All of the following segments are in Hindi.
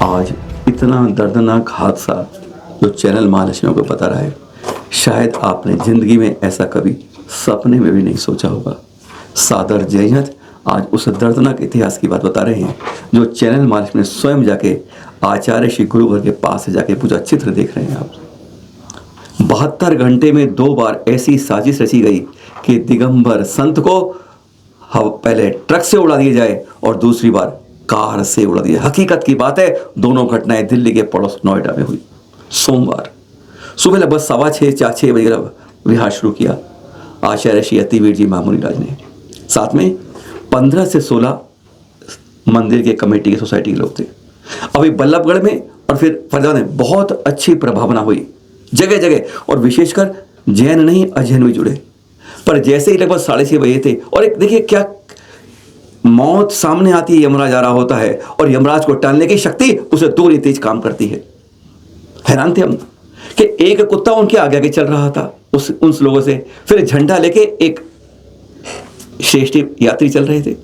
आज इतना दर्दनाक हादसा जो चैनल महालक्ष्मी को बता रहा है, शायद आपने ज़िंदगी में ऐसा कभी सपने में भी नहीं सोचा होगा। सादर जयहिंद आज उस दर्दनाक इतिहास की बात बता रहे हैं जो चैनल महालक्ष्मी ने स्वयं जाके आचार्य श्री गुरुवर के पास से जाके पूजा चित्र देख रहे हैं आप। 72 घंटे में 2 बार ऐसी साजिश रची गई कि दिगंबर संत को पहले ट्रक से उड़ा दिया जाए और दूसरी बार कार से उड़ा दिया। हकीकत की बात है, दोनों घटनाएं दिल्ली के पड़ोस नोएडा में हुई। सोमवार सुबह लगभग 6:15 बजे विहार शुरू किया आचार्य श्री अतिवीर जी महामुनि राज ने। साथ में 15 से 16 मंदिर के कमेटी के सोसाइटी के लोग थे। अभी बल्लभगढ़ में और फिर फरीदाबाद में बहुत अच्छी प्रभावना हुई जगह जगह, और विशेषकर जैन नहीं अजैन भी जुड़े। पर जैसे ही लगभग 6:30 बजे थे, और एक देखिए क्या मौत सामने आती है, यमराज आ रहा होता है और यमराज को टालने की शक्ति उसे दूर तेज काम करती है। हैरान थे हम कि एक कुत्ता उनके आगे आगे चल रहा था उन लोगों से, फिर झंडा लेके एक श्रेष्ठ यात्री चल रहे थे,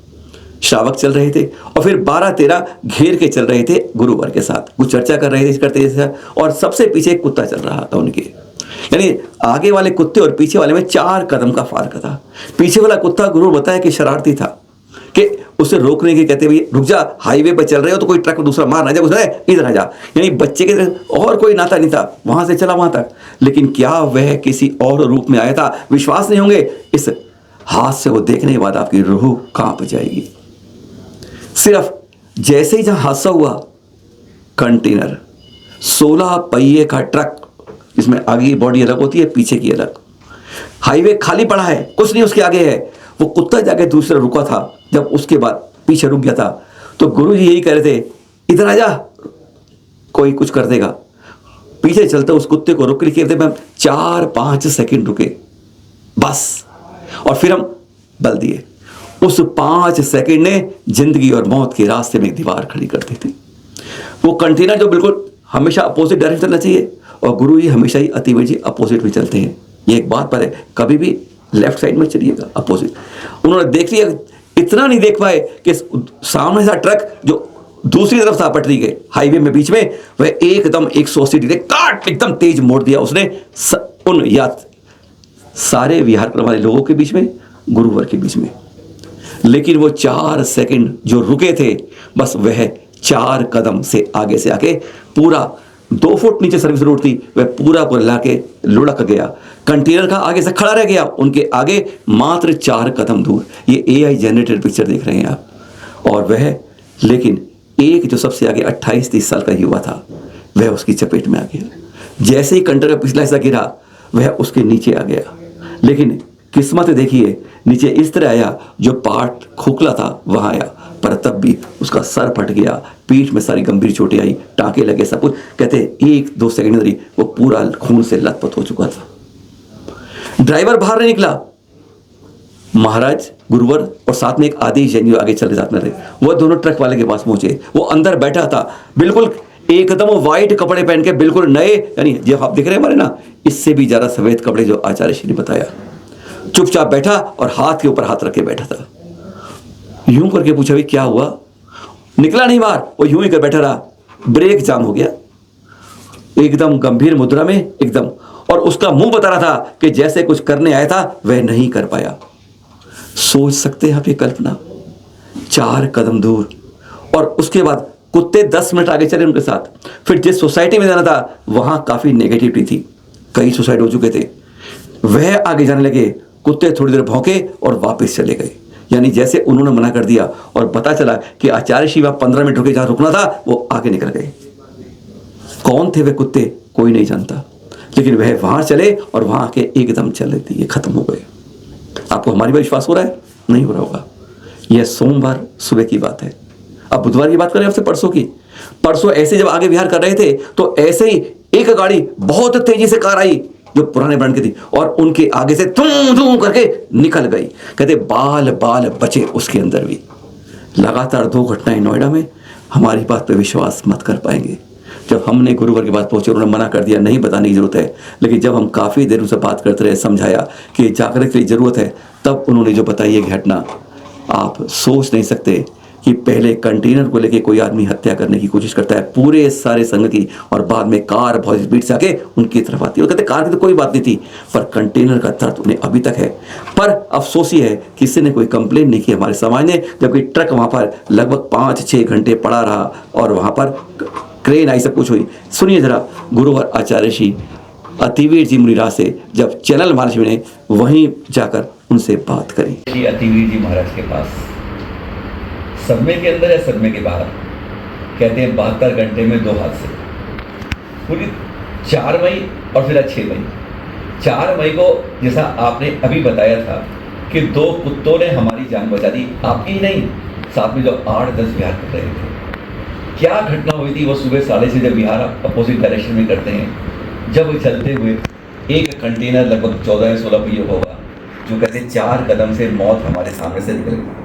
श्रावक चल रहे थे, और फिर 12-13 घेर के चल रहे थे गुरुवर के साथ, कुछ चर्चा कर रहे थे करते, और सबसे पीछे एक कुत्ता चल रहा था उनके। यानी आगे वाले कुत्ते और पीछे वाले में 4 कदम का फार्क था। पीछे वाला कुत्ता गुरु बताया कि शरारती था, कि उसे रोकने के कहते भाई रुक जा, हाईवे पर चल रहे हो तो कोई ट्रक दूसरा मार ना जाए, इधर आ जा। यानी बच्चे के और कोई नाता नहीं था, वहां से चला वहां तक। लेकिन क्या वह किसी और रूप में आया था? विश्वास नहीं होंगे, इस हाथ से वो देखने के बाद आपकी रूह कांप जाएगी। सिर्फ जैसे ही जहां हादसा हुआ, कंटेनर 16 पहिए का ट्रक, इसमें आगे की बॉडी अलग होती है, पीछे की अलग, हाईवे खाली पड़ा है, कुछ नहीं उसके आगे है। वो कुत्ता जाके दूसरा रुका था, जब उसके बाद पीछे रुक गया था तो गुरु जी यही कह रहे थे, इधर आ जा, कोई कुछ कर देगा। पीछे चलते उस कुत्ते को रुक के 4-5 सेकंड रुके बस, और फिर हम बल दिए। उस 5 सेकंड ने जिंदगी और मौत के रास्ते में एक दीवार खड़ी कर दी थी। वो कंटेनर जो बिल्कुल हमेशा अपोजिट डायरेक्शन चलना चाहिए, और गुरु जी हमेशा ही अतिवीर जी अपोजिट में चलते हैं। ये एक बात पर है, कभी भी लेफ्ट साइड में चलिएगा, अपोजिट। उन्होंने देख लिया, इतना नहीं देख पाए कि सामने सा ट्रक जो दूसरी तरफ था पटरी के हाईवे में बीच में, वह एकदम 180 डिग्री काट एकदम तेज मोड़ दिया उसने उन सारे विहार करने वाले लोगों के बीच में, गुरुवर के बीच में। लेकिन वो 4 सेकंड जो रुके थे, बस वह 4 कदम से आगे पूरा 2 फुट नीचे सर्विस रोड थी, वह पूरा लाके लुढ़क गया। कंटेनर का आगे से खड़ा रह गया, उनके आगे मात्र 4 कदम दूर। ये AI जनरेटेड पिक्चर देख रहे हैं आप। और वह लेकिन एक जो सबसे आगे 28-30 साल का युवा था, वह उसकी चपेट में आ गया। जैसे ही कंटेनर का पिछला हिस्सा गिरा, वह उसके नीचे आ गया। लेकिन किस्मत देखिए, नीचे इस तरह आया, जो पार्ट खोखला था वहां आया, पर तब भी उसका सर फट गया, पीठ में सारी गंभीर चोटें आई, टांके लगे, सब कुछ। कहते 1-2 सेकंड में वो पूरा खून से लथपथ हो चुका था। ड्राइवर बाहर नहीं निकला, महाराज गुरुवर और साथ में एक आदि जैन आगे चलते साथ में थे, वो दोनों ट्रक वाले के पास पहुंचे। वो अंदर बैठा था, बिल्कुल एकदम व्हाइट कपड़े पहन के, बिल्कुल नए, यानी जब आप दिख रहे हैं हमारे ना, इससे भी ज्यादा सफेद कपड़े जो आचार्य श्री ने बताया। चुपचाप बैठा और हाथ के ऊपर हाथ रख के बैठा था। यूं करके पूछा भी क्या हुआ? निकला नहीं बाहर, वो यूं ही कर बैठा रहा। ब्रेक जाम हो गया, एकदम गंभीर मुद्रा में एकदम, और उसका मुंह बता रहा था कि जैसे कुछ करने आया था वह नहीं कर पाया। सोच सकते हैं आप ये कल्पना, 4 कदम दूर, और उसके बाद कुत्ते 10 मिनट आगे चले उनके साथ। फिर जिस सोसाइटी में जाना था वहां काफी नेगेटिविटी थी, कई सुसाइड हो चुके थे, वह आगे जाने लगे। कुत्ते थोड़ी देर भौंके और वापस चले गए। यानी जैसे उन्होंने मना कर दिया और पता चला कि आचार्य शिवा 15 मिनट रुके, जहां रुकना था वो आगे निकल गए। कौन थे वे कुत्ते कोई नहीं जानता, लेकिन वह वहां चले और वहां के एकदम चले थे, ये खत्म हो गए। आपको हमारी बात विश्वास हो रहा है? नहीं हो रहा होगा। यह सोमवार सुबह की बात है। अब बुधवार की बात करें आपसे, परसों की। परसों ऐसे जब आगे विहार कर रहे थे तो ऐसे ही एक गाड़ी बहुत तेजी से कार आई जो पुराने ब्रांड की थी, और उनके आगे से धूम धूम करके निकल गई। कहते बाल बाल बचे उसके अंदर भी। लगातार 2 घटनाएं नोएडा में। हमारी बात पे विश्वास मत कर पाएंगे। जब हमने गुरुवर के पास पहुंचे, उन्होंने मना कर दिया, नहीं बताने की जरूरत है। लेकिन जब हम काफी देर उनसे बात करते रहे, समझाया कि जागरूकता की जरूरत है, तब उन्होंने जो बताई है घटना, आप सोच नहीं सकते कि पहले कंटेनर को लेके कोई आदमी हत्या करने की कोशिश करता है पूरे सारे संघ की, और बाद में कार बहुत स्पीड से आके उनकी तरफ आती है। वो कहते कार की तो कोई बात नहीं थी, पर कंटेनर का दर्द उन्हें अभी तक है। पर अफसोस ये है किसी ने कोई कंप्लेन नहीं की हमारे समाज ने, जबकि ट्रक वहाँ पर लगभग 5-6 घंटे पड़ा रहा और वहाँ पर क्रेन आई, सब कुछ हुई। सुनिए जरा गुरुवर आचार्य श्री अतिवीर जी मुनिराज से जब चैनल महालक्ष्मी ने वहीं जाकर उनसे बात करी। श्री अतिवीर जी महाराज के पास सदमे के अंदर या सदमे के बाहर, कहते हैं 72 घंटे में 2 हादसे, पूरी 4 मई और फिर 6 मई। 4 मई को जैसा आपने अभी बताया था कि 2 कुत्तों ने हमारी जान बचा दी, आपकी ही नहीं, साथ में जो 8-10 बिहार कर रहे थे। क्या घटना हुई थी वो सुबह 6:30 जब बिहार अपोजिट डायरेक्शन में करते हैं, जब चलते हुए एक कंटेनर लगभग 14 या 16 पहियों होगा, जो कहते 4 कदम से मौत हमारे सामने से निकल गई।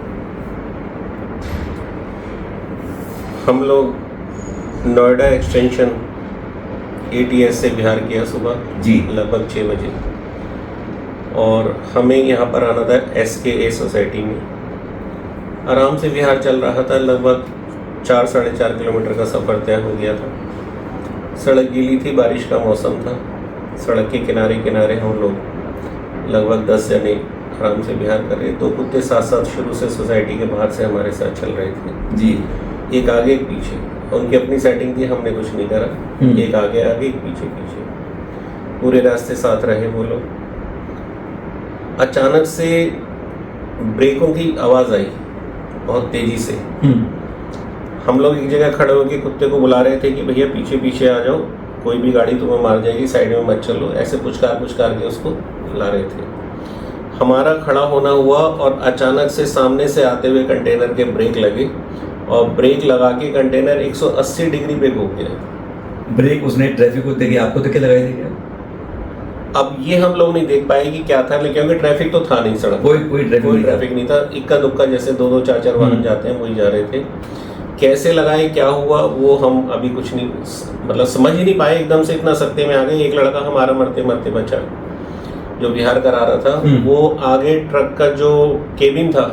हम लोग नोएडा एक्सटेंशन ATS से बिहार किया सुबह जी लगभग 6 बजे, और हमें यहाँ पर आना था SKA सोसाइटी में। आराम से बिहार चल रहा था, लगभग 4-4.5 किलोमीटर का सफ़र तय हो गया था। सड़क गीली थी, बारिश का मौसम था। सड़क के किनारे किनारे हम लोग लगभग 10 जने आराम से बिहार कर रहे। 2 कुत्ते साथ साथ शुरू से सोसाइटी के बाहर से हमारे साथ चल रहे थे जी, एक आगे एक पीछे। उनकी अपनी सेटिंग थी, हमने कुछ नहीं करा, एक आगे आगे एक पीछे पीछे, पूरे रास्ते साथ रहे वो लोग। अचानक से ब्रेकों की आवाज़ आई बहुत तेज़ी से। हम लोग एक जगह खड़े होकर कुत्ते को बुला रहे थे कि भैया पीछे पीछे आ जाओ, कोई भी गाड़ी तुम्हें मार जाएगी, साइड में मत चलो, ऐसे पुचकार के उसको ला रहे थे। हमारा खड़ा होना हुआ और अचानक से सामने से आते हुए कंटेनर के ब्रेक लगे, और ब्रेक लगा के कंटेनर 180 डिग्री पे घूम गया। ब्रेक उसने ट्रैफिक को देखे, आपको तो क्या लगाई थी क्या? अब ये हम लोग नहीं देख पाए कि क्या था, लेकिन क्योंकि ट्रैफिक तो था नहीं, सड़क कोई ट्रैफिक नहीं था। इक्का दुक्का जैसे 2-2 4-4 वाहन जाते हैं वही जा रहे थे। कैसे लगाए, क्या हुआ, वो हम अभी कुछ नहीं मतलब समझ ही नहीं पाए। एकदम से इतना सख्ते में आ गए। एक लड़का हमारा मरते मरते बचा, जो बिहार करा रहा था, वो आगे ट्रक का जो केबिन था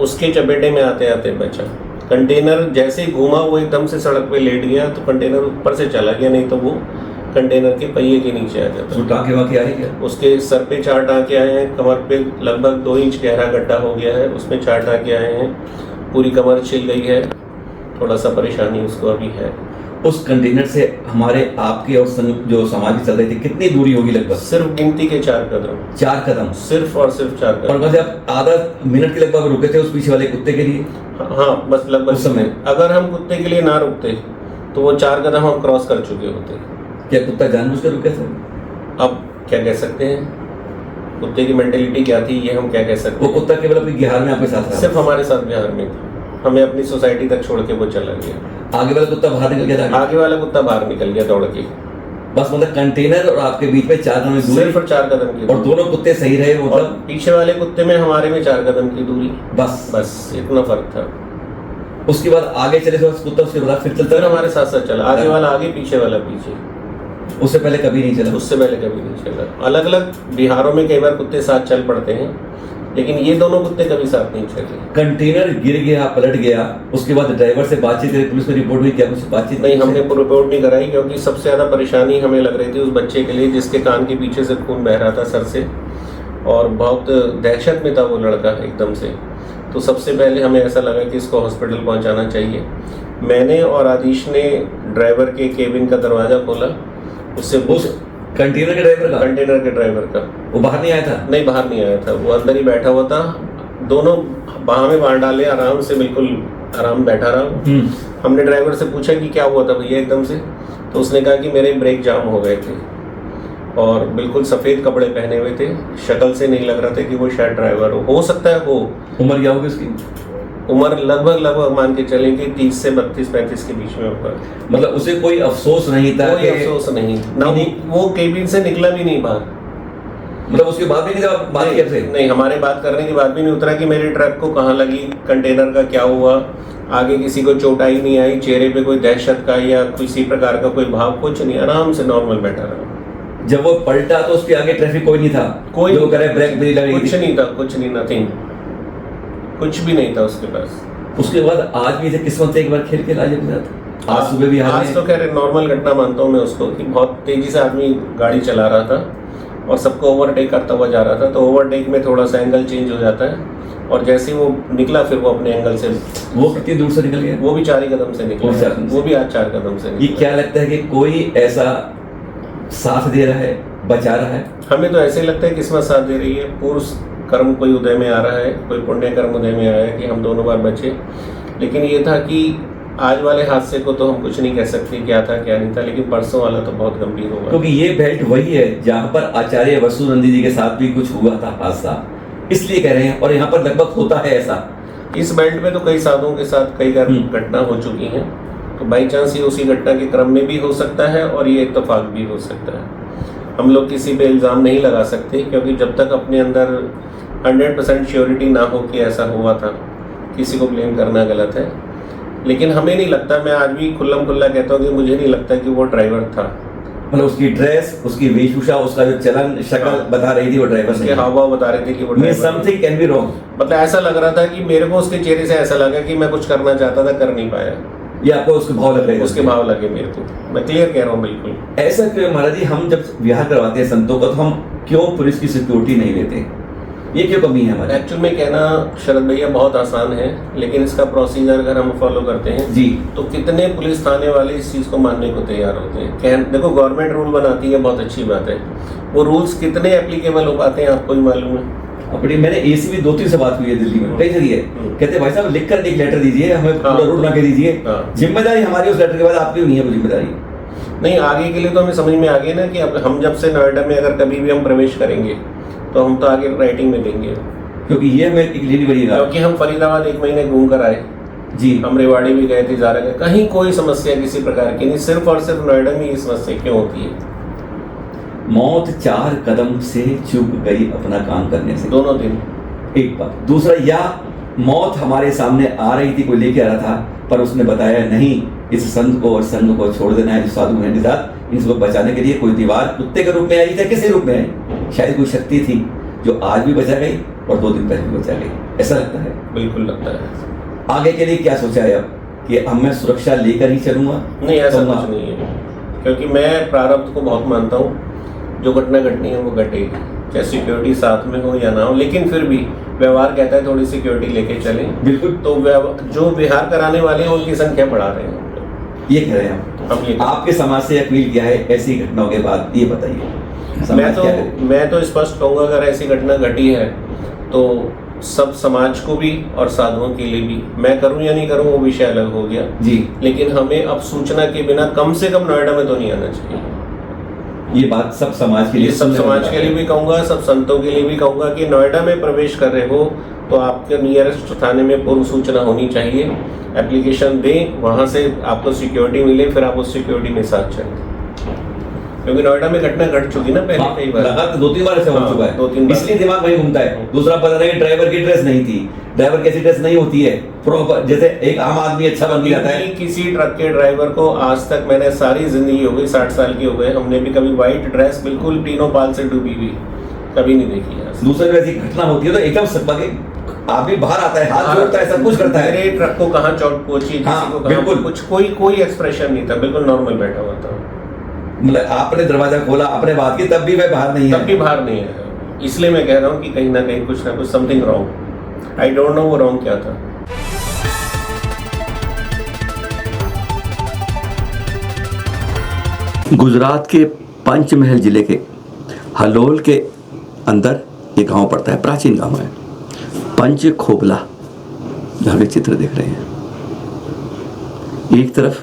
उसके चपेटे में आते आते बचा। कंटेनर जैसे ही घूमा वो एकदम से सड़क पे लेट गया, तो कंटेनर ऊपर से चला गया, नहीं तो वो कंटेनर के पहिए के नीचे आ जाता। टाँके वाँके आए क्या? उसके सर पे 4 टाँके आए हैं, कमर पे लगभग 2 इंच गहरा गड्ढा हो गया है, उसमें 4 टाँके आए हैं, पूरी कमर छिल गई है, थोड़ा सा परेशानी उसको अभी है। उस कंटेनर से हमारे आपके और जो समाज चल रही थी कितनी दूरी होगी लगभग? सिर्फ गिनती के 4 कदम। 4 कदम, सिर्फ और सिर्फ 4 कदम। और वैसे आप आधा मिनट के लगभग रुके थे उस पीछे वाले कुत्ते के लिए? हाँ, बस लगभग उस समय अगर हम कुत्ते के लिए ना रुकते तो वो 4 कदम हम क्रॉस कर चुके होते। क्या कुत्ता जानबूझकर रुके थे? अब क्या कह सकते हैं, कुत्ते की मेंटेलिटी क्या थी ये हम क्या कह सकते हैं। वो कुत्ता केवल अपनी बिहार में आपके साथ था? सिर्फ हमारे साथ बिहार में था, हमें अपनी सोसाइटी तक छोड़ के वो चला गया। आगे वाला कुत्ता बाहर निकल गया था? आगे वाला कुत्ता बाहर निकल गया दौड़ के। बस मतलब कंटेनर और आपके बीच में 4 कदम की दूरी? सिर्फ 4 कदम की। और दोनों कुत्ते सही रहे? वो और पीछे वाले कुत्ते में हमारे में 4 कदम की दूरी, बस इतना फर्क था। उसके बाद आगे चले तो कुत्ता उसके बाद फिर चलता फिर हमारे साथ साथ चला, आगे वाला आगे पीछे वाला पीछे। उससे पहले कभी नहीं चला? उससे पहले कभी नहीं चला। अलग अलग बिहारों में कई बार कुत्ते साथ चल पड़ते हैं, लेकिन ये दोनों कुत्ते कभी साथ नहीं चले। कंटेनर गिर गया, पलट गया, उसके बाद ड्राइवर से बातचीत करी, पुलिस में रिपोर्ट हुई, क्या कुछ बातचीत? नहीं, हमने रिपोर्ट नहीं कराई, क्योंकि सबसे ज़्यादा परेशानी हमें लग रही थी उस बच्चे के लिए जिसके कान के पीछे से खून बह रहा था सर से, और बहुत दहशत में था वो लड़का एकदम से। तो सबसे पहले हमें ऐसा लगा कि इसको हॉस्पिटल पहुंचाना चाहिए। मैंने और आदिश ने ड्राइवर के केबिन का दरवाज़ा खोला, उससे उस कंटेनर के ड्राइवर का वो बाहर नहीं आया था? नहीं, बाहर नहीं आया था, वो अंदर ही बैठा हुआ था। दोनों बाह में बांध डाले, आराम से बिल्कुल आराम बैठा रहा। हमने ड्राइवर से पूछा कि क्या हुआ था भैया एकदम से, तो उसने कहा कि मेरे ब्रेक जाम हो गए थे, और बिल्कुल सफ़ेद कपड़े पहने हुए थे, शक्ल से नहीं लग रहा था कि वो शायद ड्राइवर हो सकता है वो। उम्र क्या होगी उसकी? उम्र लगभग मान के चलें कि 30 से 32-35 के बीच में होगा। मतलब उसे कोई अफसोस नहीं था? कोई अफसोस नहीं ना, वो केबिन से निकला भी नहीं बाहर। मतलब उसके बाद भी नहीं जब बात किया आपसे? नहीं, हमारे बात करने के बाद भी नहीं उतरा कि मेरे ट्रक को कहाँ लगी, कंटेनर का क्या हुआ, आगे किसी को चोट आई नहीं आई, चेहरे पे कोई दहशत का या किसी प्रकार का कोई भाव, कुछ नहीं, आराम से नॉर्मल बैठा रहा। जब वो पलटा तो उसके आगे ट्रैफिक कोई नहीं था? कोई जो करे ब्रेक भी लगी? कुछ नहीं था, कुछ नहीं, नथिंग, कुछ भी नहीं था उसके पास। उसके बाद आज भी किस्मत से एक बार खेल के लाए अपने साथ, आज सुबह भी आज तो खैर नॉर्मल घटना मानता हूँ मैं उसको कि बहुत तेजी से आदमी गाड़ी चला रहा था और सबको ओवरटेक करता हुआ जा रहा था, तो ओवरटेक में थोड़ा सा एंगल चेंज हो जाता है और जैसे ही वो निकला फिर वो अपने एंगल से, वो कितनी दूर से निकल गया? वो भी 4 ही कदम से निकला, वो भी आज 4 कदम से ये निकला। क्या लगता है कि कोई ऐसा साथ दे रहा है, बचा रहा है? हमें तो ऐसे ही लगता है किस्मत साथ दे रही है, पूर्ण कर्म कोई उदय में आ रहा है, कोई पुण्य कर्म उदय में आया है कि हम दोनों बार बचे। लेकिन ये था कि आज वाले हादसे को तो हम कुछ नहीं कह सकते क्या था क्या नहीं था, लेकिन परसों वाला तो बहुत गंभीर होगा, क्योंकि ये बेल्ट वही है जहां पर आचार्य वसुनंदी जी के साथ भी कुछ हुआ था हादसा, इसलिए कह रहे हैं, और यहाँ पर लगभग होता है ऐसा। इस बेल्ट में तो कई साधुओं के साथ कई घटना हो चुकी हैं, तो बाई चांस ये उसी घटना के क्रम में भी हो सकता है और ये इत्तेफाक भी हो सकता है। हम लोग किसी पे इल्ज़ाम नहीं लगा सकते, क्योंकि जब तक अपने अंदर 100% श्योरिटी ना हो कि ऐसा हुआ था, किसी को ब्लेम करना गलत है। लेकिन हमें नहीं लगता, मैं आज भी खुल्लम खुल्ला कहता हूँ कि मुझे नहीं लगता कि वो ड्राइवर था। मतलब उसकी ड्रेस, उसकी वेशभूषा, उसका जो चलन शक्ल बता रही थी वो ड्राइवर, उसके हाव भाव बता रहे थे कि वो driver. Something can be wrong, मतलब ऐसा लग रहा था कि मेरे को उसके चेहरे से ऐसा लगा कि मैं कुछ करना चाहता था, कर नहीं पाया। ये आपको उसके भाव लग रहे हैं? उसके भाव लगे मेरे को, मैं क्लियर कह रहा हूँ बिल्कुल। ऐसा क्यों महाराज जी, हम जब विवाह करवाते हैं संतों का तो हम क्यों पुलिस की सिक्योरिटी नहीं लेते? ये क्यों कमी है हमारे? एक्चुअल में कहना शरद भैया बहुत आसान है, लेकिन इसका प्रोसीजर अगर हम फॉलो करते हैं जी, तो कितने पुलिस थाने वाले इस चीज़ को मानने को तैयार होते हैं। देखो गवर्नमेंट रूल बनाती है, बहुत अच्छी बात है, वो रूल्स कितने एप्लीकेबल हो पाते हैं आपको ही मालूम है। अपनी मैंने एसीपी 2-3 से बात हुई है दिल्ली में, कई जगह है, कहते भाई साहब लिख कर एक लेटर दीजिए, हमें पूरा रूल बना के दीजिए, जिम्मेदारी हमारी उस लेटर के बाद आपकी नहीं है वो जिम्मेदारी। नहीं, आगे के लिए तो हमें समझ में आ गया ना कि अब हम जब से नोएडा में अगर कभी भी हम प्रवेश करेंगे तो हम तो आगे राइटिंग में देंगे, क्योंकि ये हमें एक लेनी पड़ेगी। क्योंकि हम फरीदाबाद 1 महीने घूम कर आए जी, हम रेवाड़ी भी गए थे, जा रहे थे, कहीं कोई समस्या किसी प्रकार की नहीं, सिर्फ और सिर्फ नोएडा में ये समस्या क्यों होती है? मौत 4 कदम से चूक गई अपना काम करने से, दोनों दिन। एक बात, दूसरा, या मौत हमारे सामने आ रही थी, कोई लेके आ रहा था, पर उसने बताया नहीं, इस संत को और संघ को छोड़ देना है, जो साधु हैं निजात, इनको बचाने के लिए कोई दीवार कुत्ते के रूप में आई या किसी रूप में आई, शायद कोई शक्ति थी जो आज भी बचा गई और 2 दिन पहले भी बचा गई, ऐसा लगता है? बिल्कुल लगता है। आगे के लिए क्या सोचा है अब कि अब मैं सुरक्षा लेकर ही चलूंगा? नहीं, ऐसा कुछ नहीं है, क्योंकि मैं प्रारब्ध को बहुत मानता हूँ, जो घटना घटनी है वो घटेगी, चाहे सिक्योरिटी साथ में हो या ना हो, लेकिन फिर भी व्यवहार कहता है थोड़ी सिक्योरिटी लेके चलें। बिल्कुल, तो जो विहार कराने वाले हैं उनकी संख्या बढ़ा रहे हैं, ये कह रहे हैं हम ये आपके समाज से अपील किया है ऐसी घटनाओं के बाद, ये बताइए मैं तो स्पष्ट कहूँगा, अगर ऐसी घटना घटी है तो सब समाज को भी और साधुओं के लिए भी, मैं करूं या नहीं करूं वो विषय अलग हो गया जी, लेकिन हमें अब सूचना के बिना कम से कम नोएडा में तो नहीं आना चाहिए। ये बात सब समाज के लिए, सब समाज के लिए भी कहूंगा, सब संतों के लिए भी कहूंगा कि नोएडा में प्रवेश कर रहे हो तो आपके नियरेस्ट थाने में पूर्व सूचना होनी चाहिए, एप्लीकेशन दें, वहां से आपको सिक्योरिटी मिले, फिर आप उस सिक्योरिटी में साथ चलें, क्योंकि नोएडा में घटना घट चुकी ना पहले कई बार, लगातार 2-3 बार ऐसा हो चुका है, 2-3 बार, इसलिए दिमाग वही घूमता है। दूसरा पता नहीं ड्राइवर की ड्रेस नहीं थी, ड्राइवर कैसी ड्रेस नहीं होती है प्रॉपर, जैसे एक आम आदमी अच्छा बन जाता है। किसी ट्रक के ड्राइवर को आज तक, मैंने सारी जिंदगी हो गई 60 साल की हो गए, हमने भी कभी व्हाइट ड्रेस बिल्कुल तीनों पाल से डूबी हुई कभी नहीं देखी है। दूसरी वैसी घटना होती है तो एकदम सबके आदमी बाहर आता है, हाथ जोड़ता है, सब कुछ करता है। मेरे ट्रक को कहाँ चोट पहुंची, किसी को बिल्कुल, कुछ कोई एक्सप्रेशन नहीं था, बिल्कुल नॉर्मल बैठा हुआ था। मतलब आपने दरवाजा खोला, आपने बात की, तब भी वह बाहर नहीं है, तब भी बाहर नहीं है। इसलिए मैं कह रहा हूँ कि कहीं ना कुछ something wrong, I don't know वो रॉन्ग क्या था। गुजरात के पंचमहल जिले के हलोल के अंदर ये गांव पड़ता है, प्राचीन गांव है पंच खोबला, जहाँ के चित्र देख रहे हैं। एक तरफ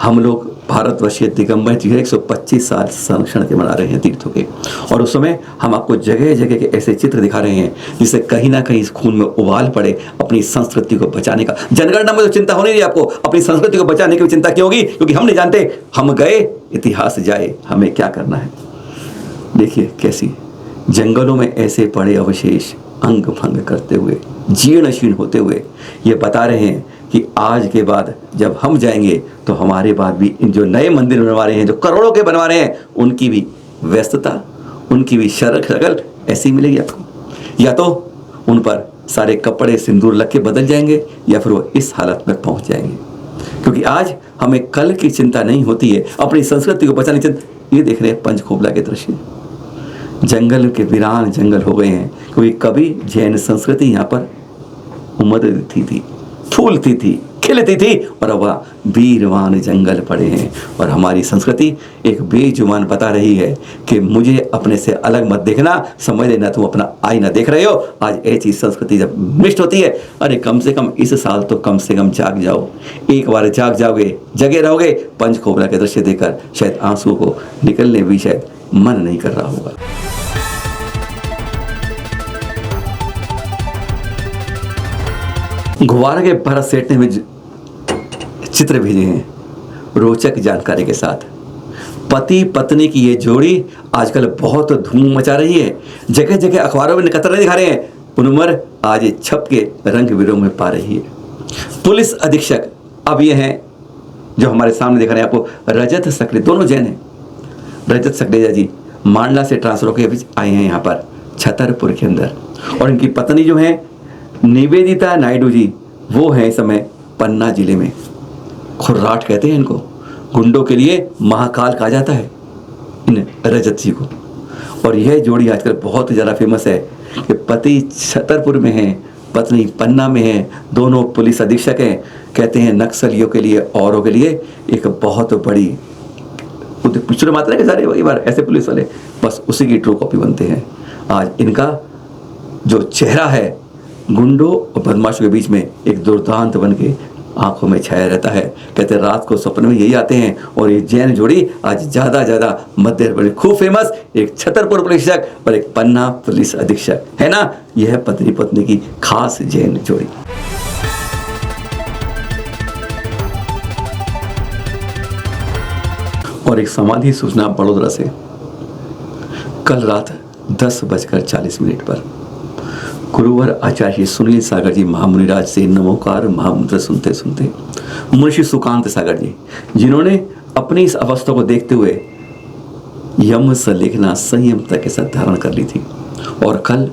हम लोग भारतवर्षीय दिगंबर जी 125 साल संरक्षण के मना रहे हैं तीर्थों के, और उस समय हम आपको जगह जगह के ऐसे चित्र दिखा रहे हैं जिससे कहीं ना कहीं इस खून में उबाल पड़े अपनी संस्कृति को बचाने का। जनगणना में तो चिंता होनी नहीं, आपको अपनी संस्कृति को बचाने की चिंता क्यों होगी? क्योंकि हम नहीं जानते, हम गए इतिहास जाए, हमें क्या करना है। देखिए कैसी जंगलों में ऐसे पड़े अवशेष अंग भंग करते हुए, जीर्ण शीर्ण होते हुए ये बता रहे हैं कि आज के बाद जब हम जाएंगे तो हमारे बाद भी इन जो नए मंदिर बनवा रहे हैं, जो करोड़ों के बनवा रहे हैं, उनकी भी व्यस्तता, उनकी भी शक्ल ऐसी मिलेगी आपको, या तो उन पर सारे कपड़े सिंदूर लग के बदल जाएंगे या फिर वो इस हालत में पहुंच जाएंगे। क्योंकि आज हमें कल की चिंता नहीं होती है, अपनी संस्कृति को बचाने की चिंता। ये देख रहे हैं पंचखोबला के दृश्य, जंगल के वीरान जंगल हो गए हैं, क्योंकि कभी जैन संस्कृति यहाँ पर उमड़ती थी, फूलती थी, खिलती थी, और अब वीरवान जंगल पड़े हैं। और हमारी संस्कृति एक बेजुबान बता रही है कि मुझे अपने से अलग मत देखना, समझ लेना तुम अपना आईना देख रहे हो। आज ऐसी संस्कृति जब मिष्ट होती है, अरे कम से कम इस साल तो कम से कम जाग जाओ। एक बार जाग जाओगे, जगे रहोगे, पंचखोबला के दृश्य देखकर शायद आंसू को निकलने भी शायद मन नहीं कर रहा होगा। गुब्बारा के भरत सेठ ने भी चित्र भेजे हैं रोचक जानकारी के साथ। पति पत्नी की ये जोड़ी आजकल बहुत धूम मचा रही है, जगह जगह अखबारों में कतरने दिखा रहे हैं। उम्र आज छप के रंग बिरंग में पा रही है। पुलिस अधीक्षक अब ये हैं जो हमारे सामने दिख रहे हैं आपको, रजत सकले, दोनों जैन हैं। रजत सकलेजा जी मांडला से ट्रांसफर होकर आए हैं यहाँ पर छतरपुर के अंदर, और इनकी पत्नी जो है निवेदिता नायडू जी, वो है इस समय पन्ना जिले में। खुर्राट कहते हैं इनको, गुंडों के लिए महाकाल कहा जाता है इन रजत जी को। और यह जोड़ी आजकल बहुत ज़्यादा फेमस है कि पति छतरपुर में है, पत्नी पन्ना में है, दोनों पुलिस अधीक्षक हैं। कहते हैं नक्सलियों के लिए औरों के लिए एक बहुत बड़ी पिछड़े मात्रा के सारे वही बार ऐसे पुलिस वाले बस उसी की ट्रू कॉपी बनते हैं। आज इनका जो चेहरा है गुंडों और बदमाशों के बीच में एक दुर्दांत बन के आंखों में छाया रहता है। कहते हैं रात को सपने में यही आते हैं। और ये जैन जोड़ी आज ज़्यादा मध्य प्रदेश खूब फेमस, एक छतरपुर पुलिस अधीक्षक और एक पन्ना पुलिस अधीक्षक है ना। यह पत्नी पत्नी की खास जैन जोड़ी। और एक समाधि सूचना बड़ोदरा से, कल रात 10:40 पर गुरुवर आचार्य सुनील सागर जी महामुनिराज से नमोकार महामंत्र सुनते सुनते मुंशी सुकांत सागर जी, जिन्होंने अपनी इस अवस्था को देखते हुए यम से लेखना संयमता के साथ धारण कर ली थी, और कल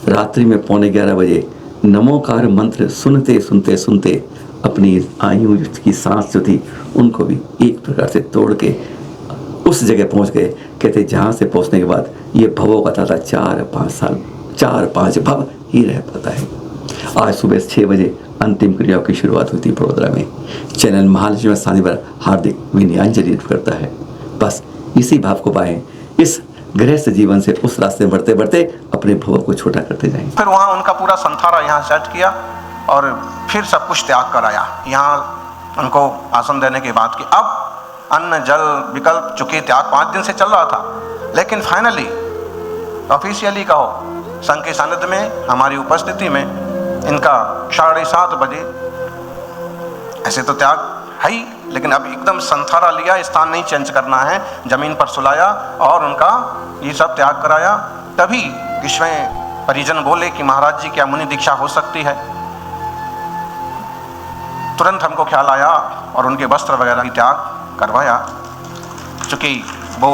रात्रि में 11:15 बजे नमोकार मंत्र सुनते सुनते सुनते अपनी आयु की सांस जो थी उनको भी एक प्रकार से तोड़ के उस जगह पहुंच गए। कहते जहाँ से पहुंचने के बाद ये भवों का था 4-5 साल, 4-5 भव ही रह पाता है। आज सुबह 6 बजे अंतिम क्रियाओं की शुरुआत हुई थी बड़ोदरा में। चैनल महालक्ष्मी स्थानीय पर हार्दिक विनयांजलि करता है। बस इसी भाव को पाएं, इस गृहस्थ जीवन से उस रास्ते में बढ़ते बढ़ते अपने भव को छोटा करते जाएं। फिर वहाँ उनका पूरा संथारा यहाँ सेट किया और फिर सब कुछ त्याग कर आया। यहाँ उनको आसन देने के बाद कि अब अन्न जल विकल्प चुके त्याग 5 दिन से चल रहा था, लेकिन फाइनली ऑफिशियली कहो संघ के सानिध्य में हमारी उपस्थिति में इनका 7:30 बजे, ऐसे तो त्याग है ही, लेकिन अब एकदम संथारा लिया, स्थान नहीं चेंज करना है, जमीन पर सुलाया और उनका ये सब त्याग कराया। तभी किसवें परिजन बोले कि महाराज जी क्या मुनि दीक्षा हो सकती है। तुरंत हमको ख्याल आया और उनके वस्त्र वगैरह की त्याग करवाया। चूँकि वो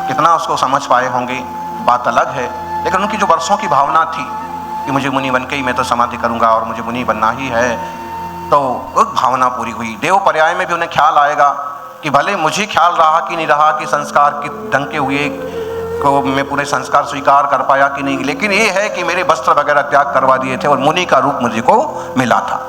कितना उसको समझ पाए होंगे बात अलग है, लेकिन उनकी जो वर्षों की भावना थी कि मुझे मुनि बन के ही मैं तो समाधि करूंगा और मुझे मुनि बनना ही है, तो एक भावना पूरी हुई। देव पर्याय में भी उन्हें ख्याल आएगा कि भले मुझे ख्याल रहा कि नहीं रहा कि संस्कार की ढंग के हुए को मैं पूरे संस्कार स्वीकार कर पाया कि नहीं, लेकिन ये है कि मेरे वस्त्र वगैरह त्याग करवा दिए थे और मुनि का रूप मुझे को मिला था।